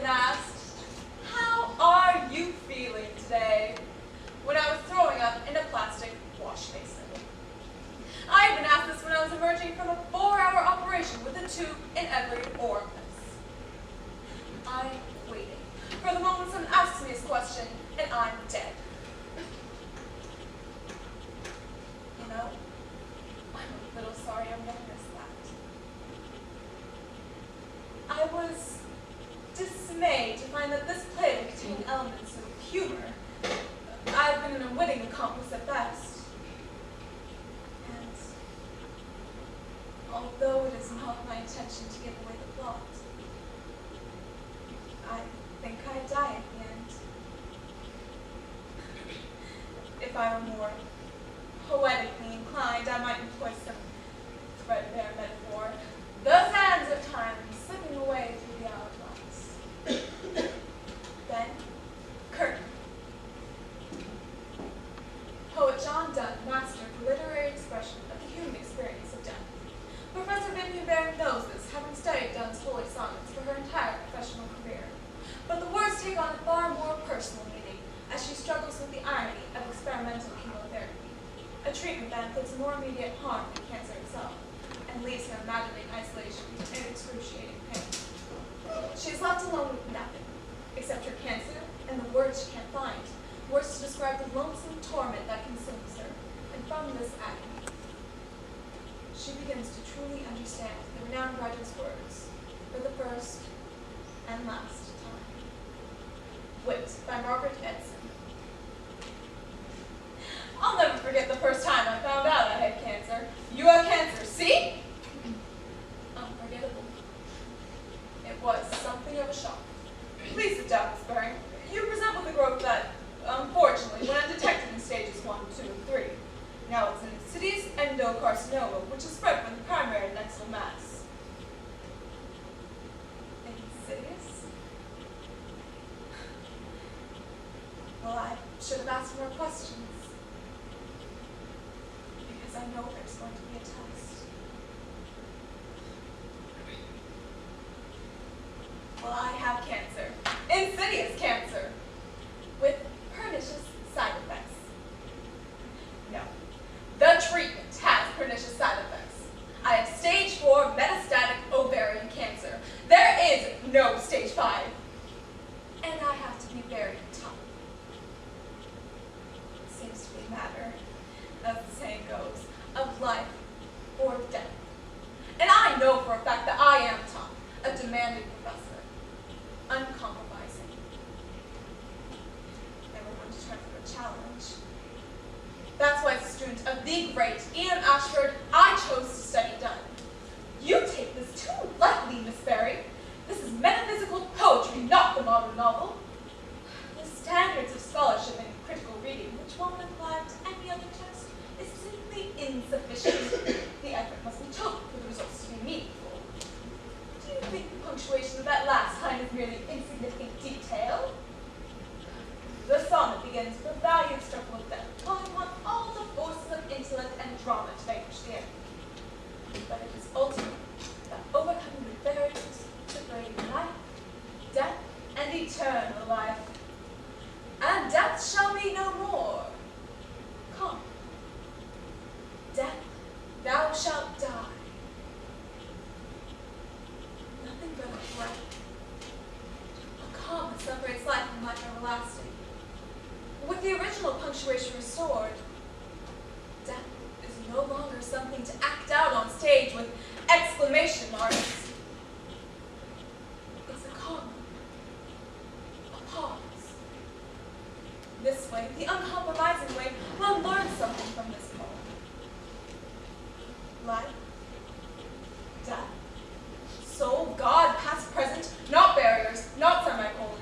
been asked, how are you feeling today? When I was throwing up in a plastic wash basin. I had been asked this when I was emerging from a 4-hour operation with a tube in every orifice. I'm waiting for the moment someone asks me this question, and I'm dead. You know, I'm a little sorry I'm going to miss that. I was dismayed to find that this play would contain elements of humor. I've been an unwitting accomplice at best. And although it is not my intention to give away the plot, I think I'd die at the end. If I were more poetically inclined, I might employ some threadbare metaphor. The sands of time slipping away through the hourglass. Then, curtain. Poet John Donne mastered the literary expression of the human experience of death. Professor Vivian Baring knows this, having studied Donne's holy sonnets for her entire professional career. But the words take on a far more personal meaning as she struggles with the irony of experimental chemotherapy, a treatment that inflicts more immediate harm than cancer itself, and leaves her imagining isolation and excruciating pain. She is left alone with nothing, except her cancer and the words she can't find, words to describe the lonesome torment that consumes her, and from this agony, she begins to truly understand the renowned writer's words for the first and last time. Wit by Margaret Edson. I'll never forget the first time I found out I had cancer. You have cancer, see? Unforgettable. It was something of a shock. Please sit down, Miss Baring. You present with a growth that, unfortunately, went undetected in stages 1, 2, and 3. Now it's an insidious endocarcinoma, which is spread from the primary and nexal mass. Insidious? Well, I should have asked more questions. Because I know there's going to be a test. Well, I have cancer. Insidious cancer. With pernicious side effects. No. The treatment has pernicious side effects. I have stage 4 metastatic ovarian cancer. There is no stage 5. And I have to be very tough. It seems to be a matter, as the saying goes, of life or death. And I know for a fact that I am tough, a demanding professor, uncompromising. Never one to try for a challenge. That's why, as a student of the great E.M. Ashford, I chose to study Donne. You take this too lightly, Miss Baring. This is metaphysical poetry, not the modern novel. The standards of scholarship and critical reading, which one would apply to any other test, is simply insufficient. The effort must be total for the results to be meaningful. Do you think the punctuation of that last line is merely insignificant detail? The sonnet begins with a valiant struggle of death, calling upon all the forces of intellect and drama to vanquish the enemy. But it is ultimately that overcoming the barriers to bring life, death, and eternal life. And death shall be no more. Come, death, thou shalt die. Nothing but a breath. A calm that separates life from life everlasting. With the original punctuation restored, death is no longer something to act out on stage with exclamation marks. It's a comma, a pause. This way, the uncompromising way, we'll learn something from this poem. Life, death, soul, God, past, present, not barriers, not semicolons.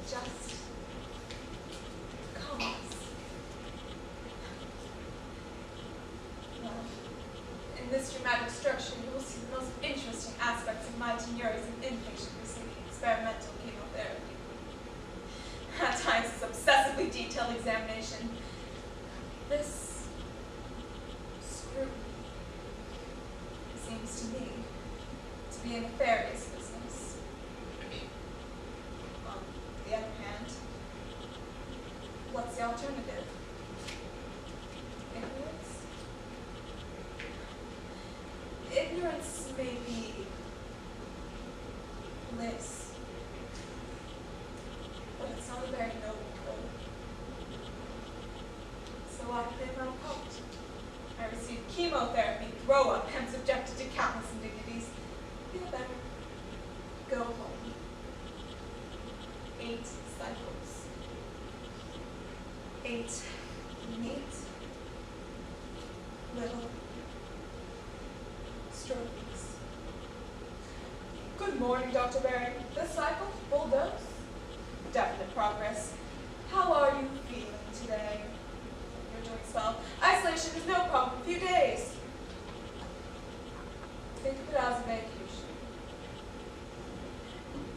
Just commas. Well, in this dramatic structure, you will see the most interesting aspects of my tenures in inpatient receiving experimental chemotherapy. At times, this obsessively detailed examination. This scrutiny seems to me to be a nefarious business. On the other hand, what's the alternative? Ignorance? Ignorance may be bliss, but it's not a very noble goal. So I played my part. I received chemotherapy, throw up, and subjected to countless indignities. Feel better. Go home. 8 cycles. 8 neat, little strokes. Good morning, Dr. Barry. This cycle, full dose. Definite progress. How are you feeling today? You're doing swell. Isolation is no problem. A few days. Think of it as a vacation.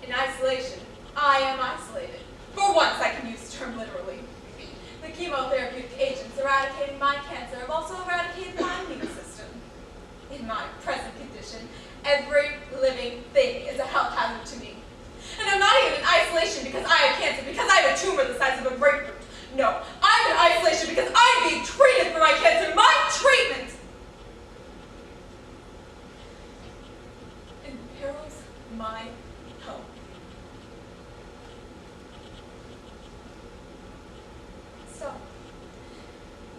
In isolation, I am isolated. For once, I can use the term literally. The chemotherapeutic agents eradicating my cancer have also eradicated my immune system. In my present condition, every living thing is a health hazard to me. And I'm not even in isolation because I have cancer, because I have a tumor the size of a grapefruit. No, I'm in isolation because I'm being treated for my cancer. My treatment imperils my health. So,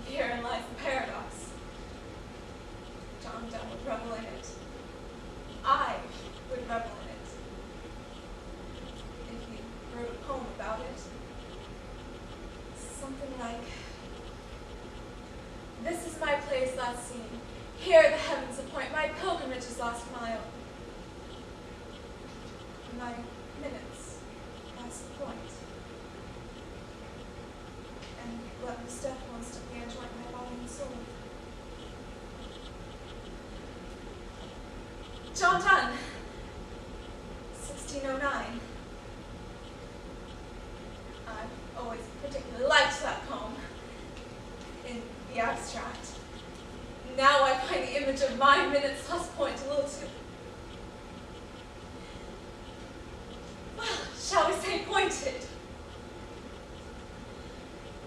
herein lies the paradox. John Donne would revel in it. I would revel in it. If he wrote a poem about it, something like, "This is my place last seen. Here the heavens appoint my pilgrimage's last mile. My minutes last point. And let me step constantly adjoin my body and soul." John Donne, 1609. I've always particularly liked that poem in the abstract. Now I find the image of my minutes last point a little too, well, shall we say pointed.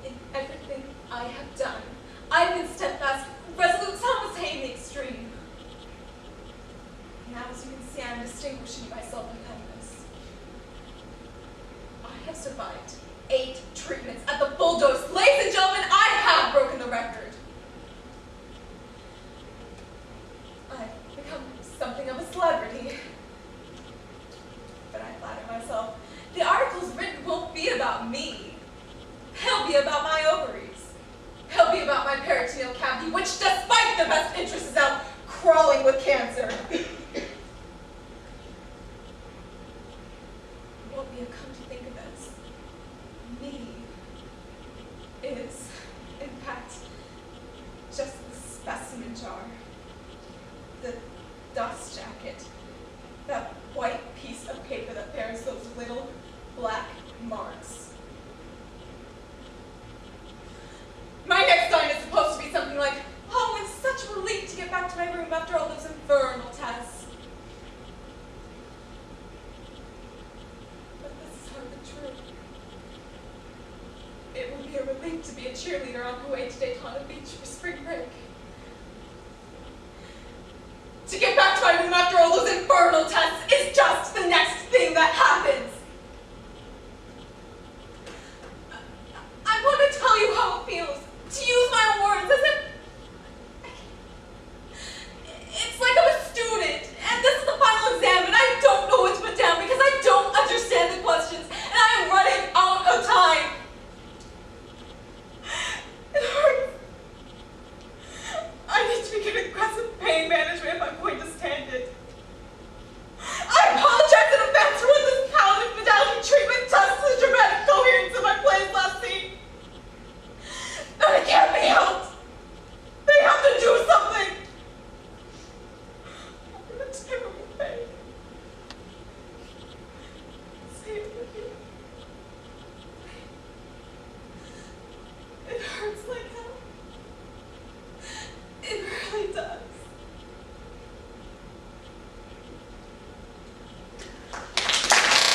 In everything I have done, I've been steadfast, resolute, some would say in the extreme. Now, as you can see, I'm distinguishing myself in kindness. I have survived 8 treatments at the full dose. Ladies and gentlemen, I have broken the record. I've become something of a celebrity. But I flatter myself, the articles written won't be about me. They'll be about my ovaries. They'll be about my peritoneal cavity, which, despite the best interests, is out crawling with cancer. What we have come to think of as me is, in fact, just the specimen jar, the dust jacket, that white piece of paper that bears those little black marks. My next line is supposed to be something like, "Oh, it's such a relief to get back to my room after all those infernal tests." But this is hardly true. It would be a relief to be a cheerleader on her way to Daytona Beach for spring break. To get back to my room after all those infernal tests is just the next thing that happens.